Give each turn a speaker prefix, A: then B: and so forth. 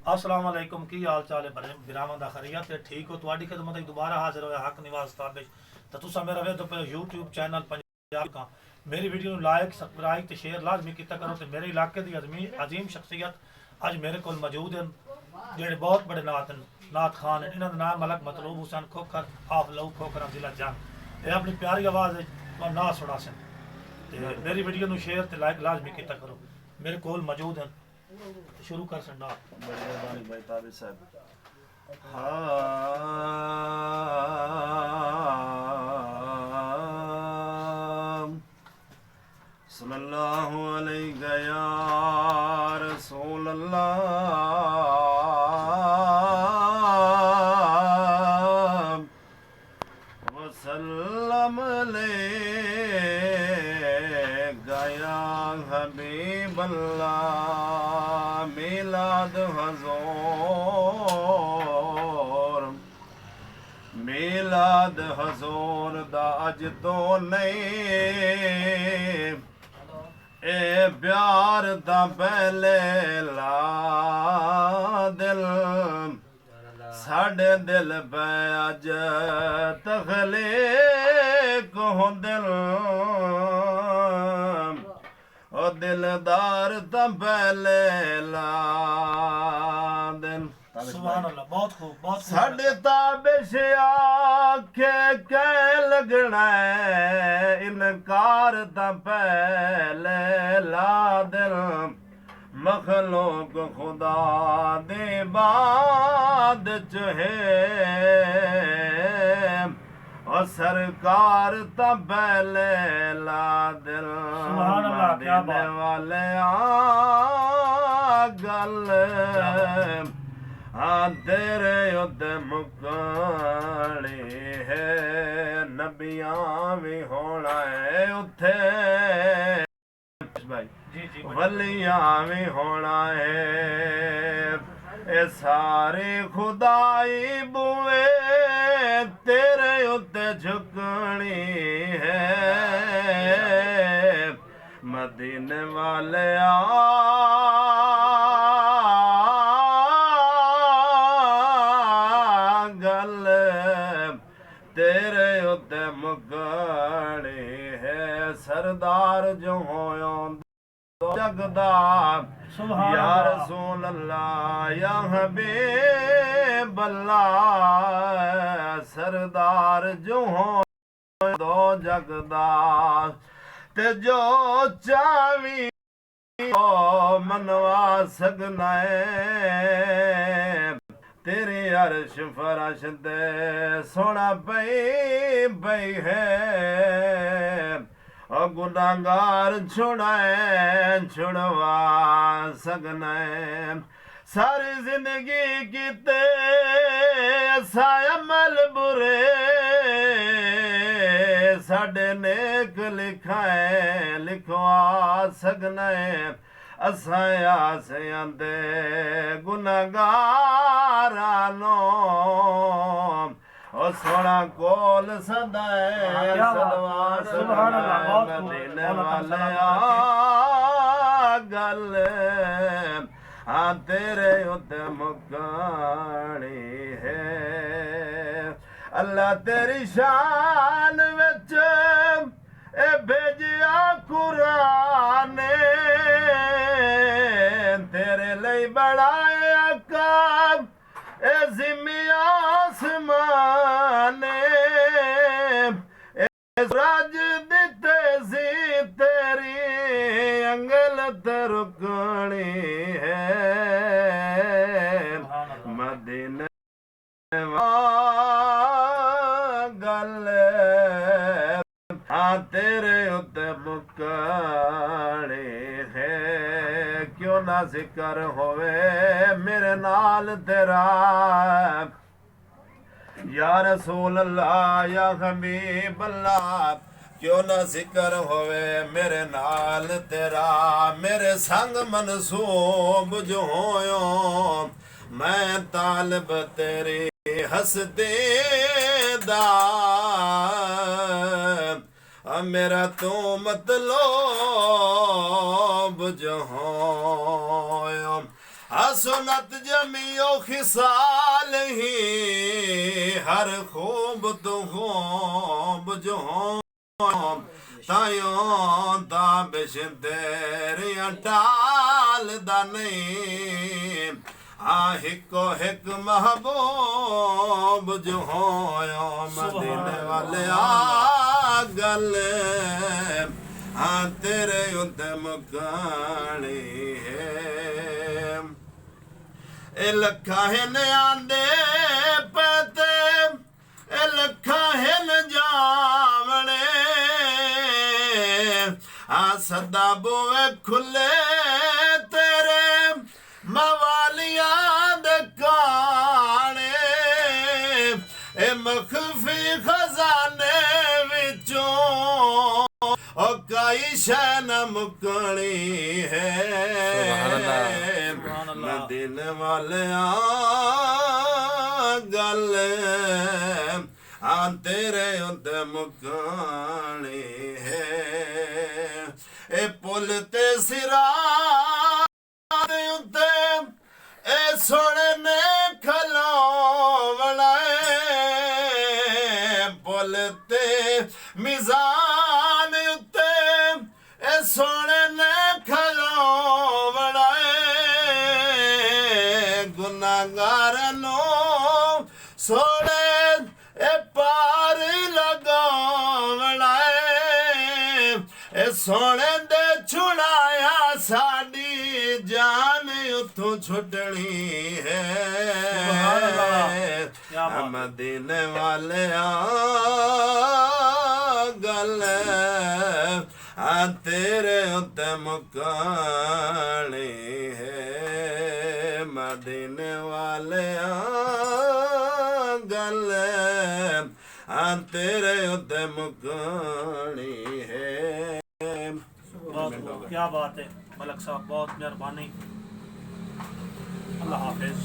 A: अस्सलाम वालेकुम की हाल चाल है बिरामन दा खैरियत है ठीक हो तुम्हारी खिदमत में दोबारा हाजिर होया हक निवास ताबिश तो तुसा मेरा वे तो YouTube चैनल पंजाब का मेरी वीडियो लाइक सब्सक्राइब ते शेयर लाजमी किया करो तो मेरे इलाके दी अजीम शख्सियत अज मेरे को मौजूद हैं जेडे बहुत बड़े नात खान हैं इन्हों का नाम मलक मतलूब हुसैन खोखर आफ लऊ खोखर जिला जंग ये अपनी प्यारी आवाज़ ना सुना सन मेरी वीडियो ਨੂੰ शेयर ते लाइक लाजमी किया करो मेरे को मौजूद हैं शुरू कर संडा
B: बढ़िया बानी भाई ताबे साहब सल्लल्लाहु अलैहि या रसूल अल्लाह वसल्लम अलैहि या हबीब अल्लाह मिलाद हजूर दा अज तो नहीं ए प्यार दा पहले ला दिल साढ़े दिल पे अज तखले को दिल ओ दिलदार ता पहले ला दिल
A: सुभान अल्लाह बहुत खूब
B: साढ़े ताबिश आखे कह लगना है इनकार ता पहले ला दिल मखलूक खुदा दे बाद चहे और सरकार ता पहले ला दिल मदीने वाले गल हाँ तेरे उत्ते मुकानी है नबियां भी होना है उथे भाई वलियां भी होना है ए सारे खुदाई बुए तेरे उत्ते झुकनी है मदीने वाले तेरे उत्ते मुकड़ी है सरदार जो होयो जगदा या रसूल अल्लाह या हबीब अल्लाह सरदार जो हो दो जगदा ते जो चावी ओ मनवा सकना है तेरे अर्श फरश दे सोना पई है और गुनाहगार छुड़वा सकना है सारी जिंदगी कीते ऐसा अमल बुरे साडे नेक लिखाए लिखवा सकना है असाया से आंदे गुनाहगारा नो ओ सोना कोल सदाए सदवा मदीने वाले गल हाँ तेरे उत्ते मुकानी है अल्लाह तेरी शान विच ए भेजिया कुरान तेरे लिए बड़ाया काम ए जिमिया आसमान रज दिते सी तेरी अंगल ते रुकनी है मदीने गल हाँ तेरे उत्ते मुकड़ी है क्यों ना जिक्र होवे मेरे नाल तेरा या रसूल अल्लाह या हबीब अल्लाह क्यों ना जिक्र होवे मेरे नाल तेरा मेरे संग मनसूब जो होयो मैं तालब तेरी हसदे दा मेरा तो मतलब जो हसनत जमियो खिसाल ही हर खूब तो खूब जो तायो दाबिश तेरिया टाल दा नहीं हिको हिक महबूब जो होयो मदीने वाले गल तेरे उत्ते मुकानी है ए लखा हिन आंदे पते ए लखा हिन जावणे सदा बुए खुले तेरे मवालियां दे काने ए मखफी खजाने विचों ओ कई शै न मुकणी है मदीने वाले गल तेरे उत्ते मुकणी है ए पुल ते सिरा उत्ते ए सोने ने खलोवना पुल ते मिजान उत्ते ए सोने ने खलोवना गुनाहगार नो सोने ए पार लगावना ए सोने दे छुड़ाया साडी जान उथों छुटनी है मदीने वाले गल तेरे उत्ते मुकानी है मदीने वाले गल तेरे उत्ते मुकानी है।
A: क्या बात है मलक साहब, बहुत मेहरबानी। अल्लाह हाफिज।